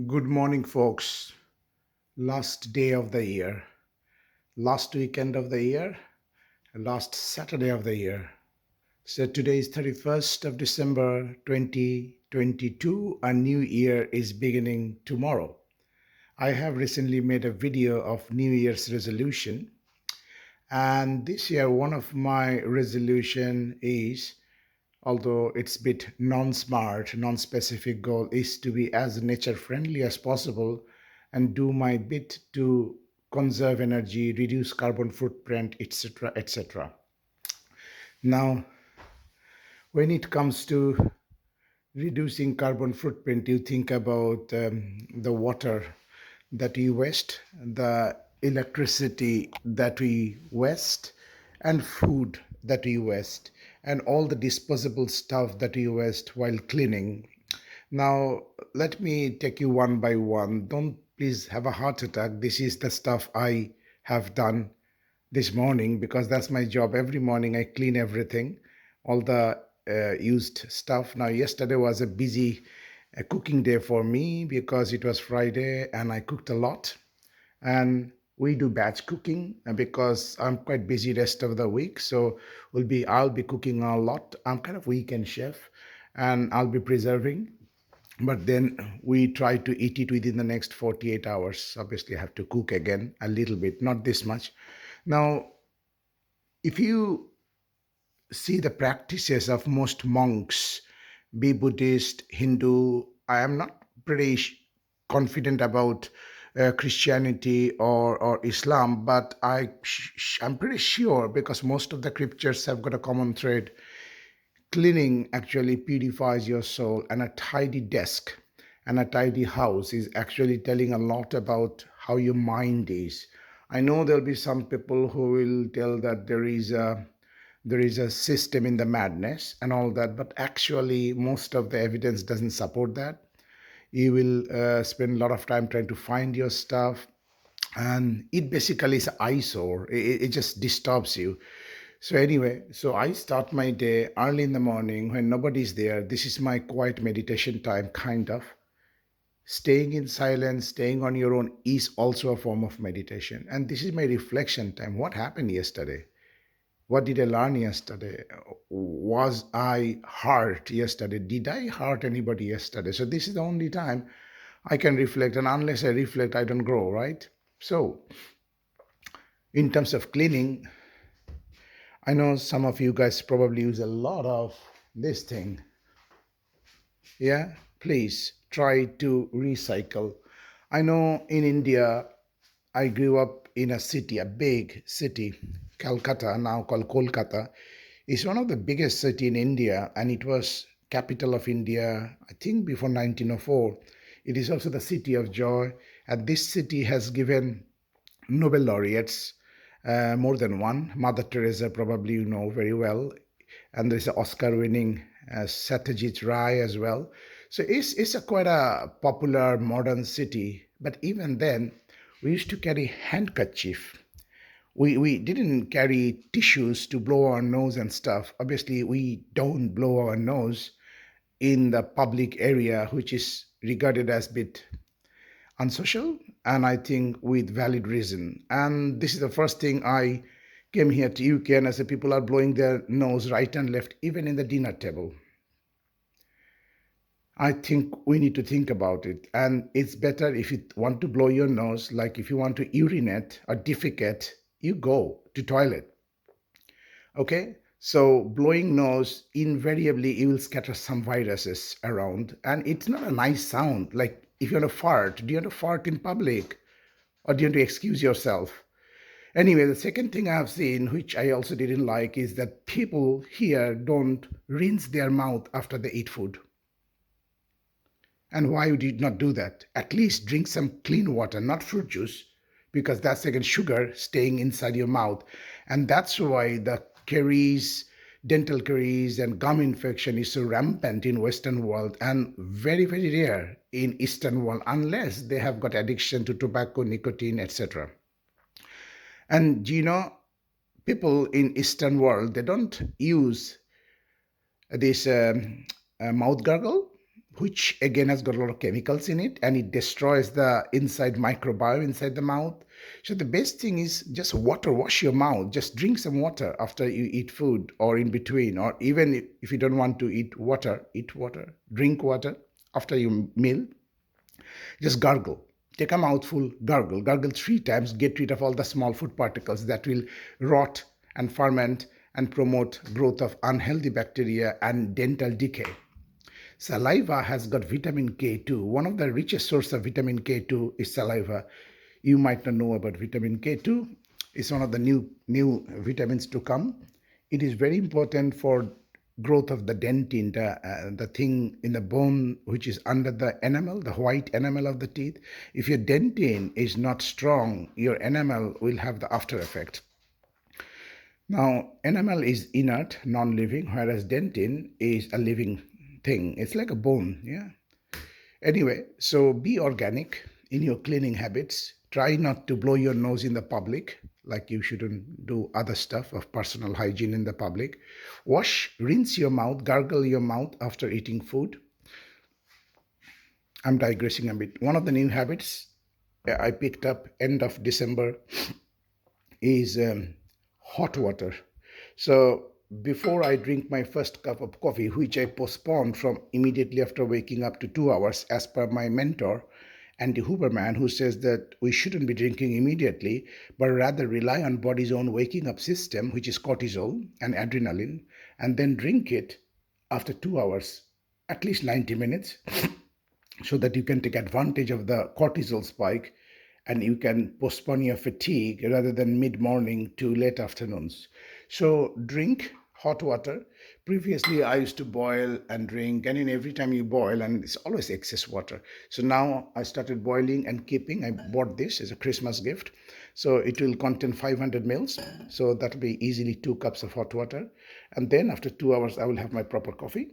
Good morning, folks. Last day of the year, last weekend of the year, last Saturday of the year. So today is 31st of December 2022. A new year is beginning tomorrow. I have recently made a video of New Year's resolution, and this year one of my resolution is, although it's a bit non-smart, non-specific goal, is to be as nature friendly as possible and do my bit to conserve energy, reduce carbon footprint, etc., etc. Now, when it comes to reducing carbon footprint, you think about the water that we waste, the electricity that we waste, and food that we waste, and all the disposable stuff that we waste while cleaning. Now, let me take you one by one. Don't please have a heart attack. This is the stuff I have done this morning because that's my job. Every morning I clean everything, all the used stuff. Now, yesterday was a busy cooking day for me because it was Friday and I cooked a lot. And we do batch cooking because I'm quite busy rest of the week. So I'll be cooking a lot. I'm kind of weekend chef and I'll be preserving, but then we try to eat it within the next 48 hours. Obviously I have to cook again a little bit, not this much. Now, if you see the practices of most monks, be Buddhist, Hindu, I am not pretty confident about Christianity or Islam, but I'm pretty sure because most of the scriptures have got a common thread. Cleaning actually purifies your soul, and a tidy desk and a tidy house is actually telling a lot about how your mind is. I know there'll be some people who will tell that there is a system in the madness and all that, but actually most of the evidence doesn't support that. You will spend a lot of time trying to find your stuff, and it basically is an eyesore. It just disturbs you. So anyway, so I start my day early in the morning when nobody's there. This is my quiet meditation time, kind of. Staying in silence, staying on your own is also a form of meditation. And this is my reflection time. What happened yesterday? What did I learn yesterday? Was I hurt yesterday? Did I hurt anybody yesterday? So this is the only time I can reflect. And unless I reflect, I don't grow, right? So in terms of cleaning, I know some of you guys probably use a lot of this thing. Yeah, please try to recycle. I know in India, I grew up in a city, a big city, Calcutta, now called Kolkata. It's one of the biggest city in India, and it was capital of India, I think, before 1904. It is also the city of joy, and this city has given Nobel laureates, more than one. Mother Teresa, probably you know very well, and there's an Oscar-winning Satyajit Ray as well. So it's a quite a popular modern city. But even then, we used to carry handkerchief. We didn't carry tissues to blow our nose and stuff. Obviously, we don't blow our nose in the public area, which is regarded as bit unsocial, and I think with valid reason. And this is the first thing I came here to UK, and I said people are blowing their nose right and left, even in the dinner table. I think we need to think about it. And it's better if you want to blow your nose, like if you want to urinate or defecate, you go to toilet. Okay? So blowing nose, invariably you will scatter some viruses around. And it's not a nice sound. Like if you want to fart, do you want to fart in public? Or do you want to excuse yourself? Anyway, the second thing I have seen, which I also didn't like, is that people here don't rinse their mouth after they eat food. And why would you not do that? At least drink some clean water, not fruit juice, because that's again sugar staying inside your mouth. And that's why the caries, dental caries, and gum infection is so rampant in Western world and very, very rare in Eastern world, unless they have got addiction to tobacco, nicotine, etc. And people in Eastern world, they don't use this mouth gargle, which again has got a lot of chemicals in it, and it destroys the inside microbiome inside the mouth. So the best thing is just water, wash your mouth, just drink some water after you eat food or in between, or even if you don't want to eat water, drink water after your meal. Just gargle. Take a mouthful, gargle. Gargle 3 times, get rid of all the small food particles that will rot and ferment and promote growth of unhealthy bacteria and dental decay. Saliva has got vitamin K2. One of the richest sources of vitamin K2 is saliva. You might not know about vitamin K2. It's one of the new vitamins to come. It is very important for growth of the dentin, the thing in the bone which is under the enamel, the white enamel of the teeth. If your dentin is not strong, your enamel will have the after effect. Now, enamel is inert, non-living, whereas dentin is a living thing. It's like a bone, yeah. Anyway, so be organic in your cleaning habits. Try not to blow your nose in the public, like you shouldn't do other stuff of personal hygiene in the public. Wash, rinse your mouth, gargle your mouth after eating food. I'm digressing a bit. One of the new habits I picked up end of December is hot water. So before I drink my first cup of coffee, which I postponed from immediately after waking up to 2 hours, as per my mentor, Andy Huberman, who says that we shouldn't be drinking immediately, but rather rely on body's own waking up system, which is cortisol and adrenaline, and then drink it after 2 hours, at least 90 minutes, so that you can take advantage of the cortisol spike and you can postpone your fatigue rather than mid-morning to late afternoons. So drink hot water. Previously, I used to boil and drink, and in every time you boil, and it's always excess water. So now I started boiling and keeping. I bought this as a Christmas gift. So it will contain 500 mils. So that'll be easily 2 cups of hot water. And then after 2 hours, I will have my proper coffee.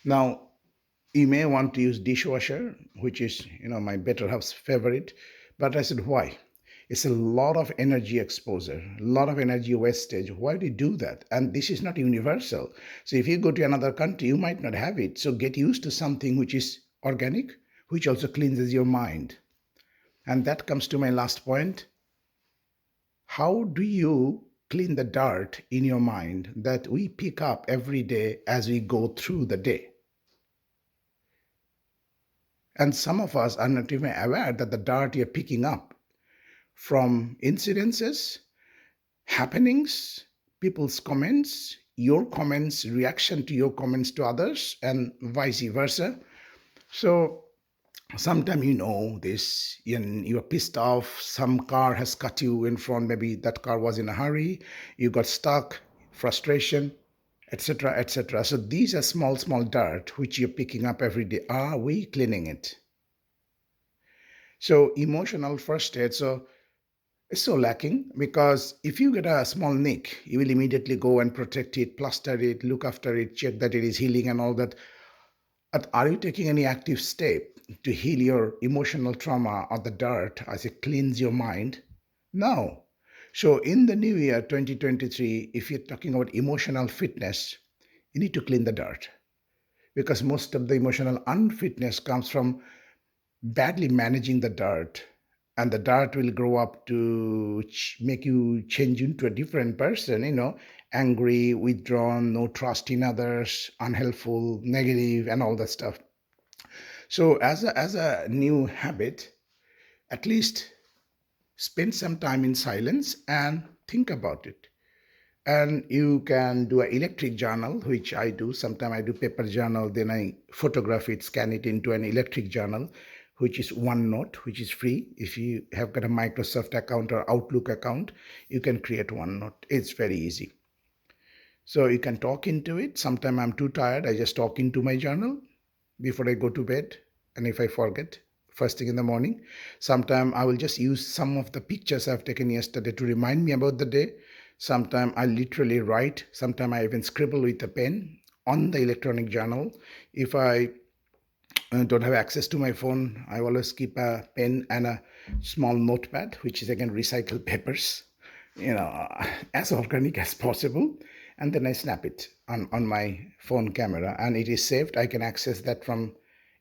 Now, you may want to use dishwasher, which is my better half's favorite. But I said, why? It's a lot of energy exposure, a lot of energy wastage. Why do you do that? And this is not universal. So if you go to another country, you might not have it. So get used to something which is organic, which also cleanses your mind. And that comes to my last point. How do you clean the dirt in your mind that we pick up every day as we go through the day? And some of us are not even aware that the dirt you're picking up from incidences, happenings, people's comments, your comments, reaction to your comments to others, and vice versa. So sometimes this, and you're pissed off, some car has cut you in front, maybe that car was in a hurry, you got stuck, frustration, etc., etc. So these are small dirt which you're picking up every day. Are we cleaning it? So emotional first aid. So it's so lacking, because if you get a small nick, you will immediately go and protect it, plaster it, look after it, check that it is healing and all that. But are you taking any active step to heal your emotional trauma or the dirt as it cleans your mind? No. So in the new year 2023, if you're talking about emotional fitness, you need to clean the dirt, because most of the emotional unfitness comes from badly managing the dirt, and the dirt will grow up to make you change into a different person, angry, withdrawn, no trust in others, unhelpful, negative, and all that stuff. So as a new habit, at least spend some time in silence and think about it. And you can do an electric journal, which I do. Sometimes I do paper journal, then I photograph it, scan it into an electric journal, which is OneNote, which is free. If you have got a Microsoft account or Outlook account, you can create OneNote. It's very easy. So you can talk into it. Sometimes I'm too tired, I just talk into my journal before I go to bed. And if I forget, first thing in the morning, sometime I will just use some of the pictures I've taken yesterday to remind me about the day. Sometime I literally write, sometime I even scribble with a pen on the electronic journal. If I don't have access to my phone, I always keep a pen and a small notepad, which is again recycled papers, as organic as possible. And then I snap it on my phone camera, and it is saved. I can access that from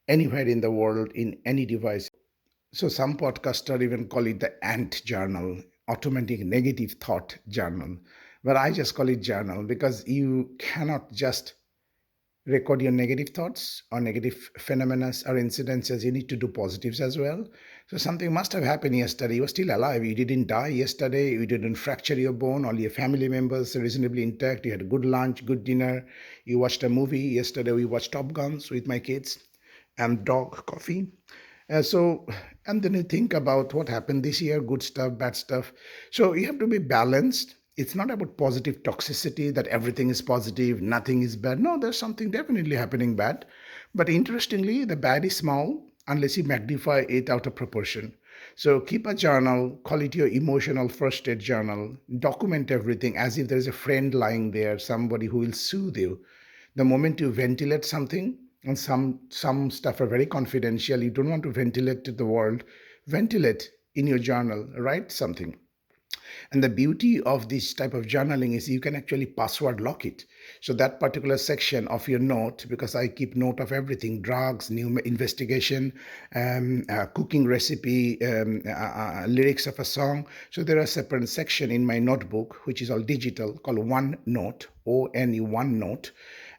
anywhere in the world in any device. So some podcasters even call it the ant journal, automatic negative thought journal. But I just call it journal because you cannot just record your negative thoughts or negative phenomena or incidences. You need to do positives as well. So something must have happened yesterday. You were still alive. You didn't die yesterday. You didn't fracture your bone. All your family members are reasonably intact. You had a good lunch, good dinner. You watched a movie. Yesterday we watched Top Guns with my kids and dog coffee. So, and then you think about what happened this year, good stuff, bad stuff. So you have to be balanced. It's not about positive toxicity that everything is positive, nothing is bad. No, there's something definitely happening bad. But interestingly, the bad is small unless you magnify it out of proportion. So keep a journal, call it your emotional first aid journal, document everything as if there's a friend lying there, somebody who will soothe you. The moment you ventilate something, and some stuff are very confidential, you don't want to ventilate to the world, ventilate in your journal, write something. And the beauty of this type of journaling is you can actually password lock it. So that particular section of your note, because I keep note of everything, drugs, new investigation, cooking recipe, lyrics of a song. So there are separate section in my notebook, which is all digital, called OneNote, ONE, OneNote.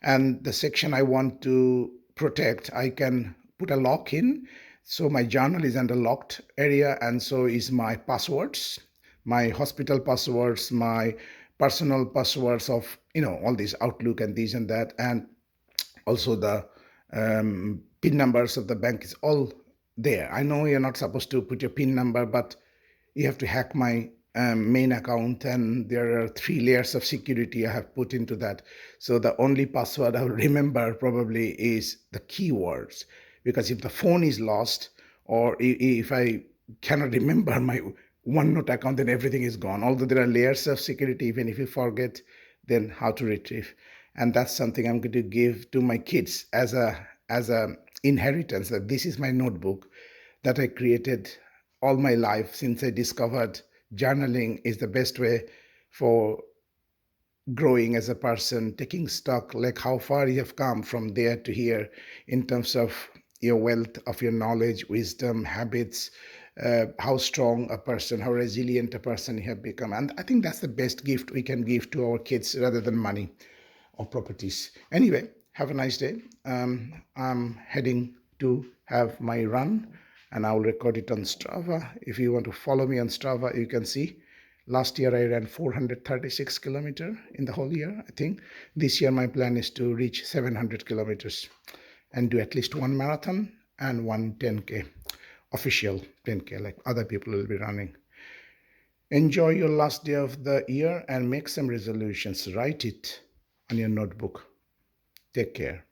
And the section I want to protect, I can put a lock in. So my journal is under locked area, and so is my passwords, my hospital passwords, my personal passwords of all these Outlook and these and that, and also the PIN numbers of the bank is all there. I know you're not supposed to put your PIN number, but you have to hack my main account, and there are 3 layers of security I have put into that. So the only password I will remember probably is the keywords, because if the phone is lost, or if I cannot remember my OneNote account, then everything is gone. Although there are layers of security, even if you forget, then how to retrieve. And that's something I'm going to give to my kids as a inheritance, that this is my notebook that I created all my life since I discovered journaling is the best way for growing as a person, taking stock, like how far you have come from there to here in terms of your wealth of your knowledge, wisdom, habits, how strong a person, how resilient a person you have become. And I think that's the best gift we can give to our kids rather than money or properties. Anyway, have a nice day. I'm heading to have my run, and I'll record it on Strava. If you want to follow me on Strava, you can see. Last year I ran 436 kilometers in the whole year, I think. This year my plan is to reach 700 kilometers and do at least one marathon and one 10K, official 10K, like other people will be running. Enjoy your last day of the year and make some resolutions. Write it on your notebook. Take care.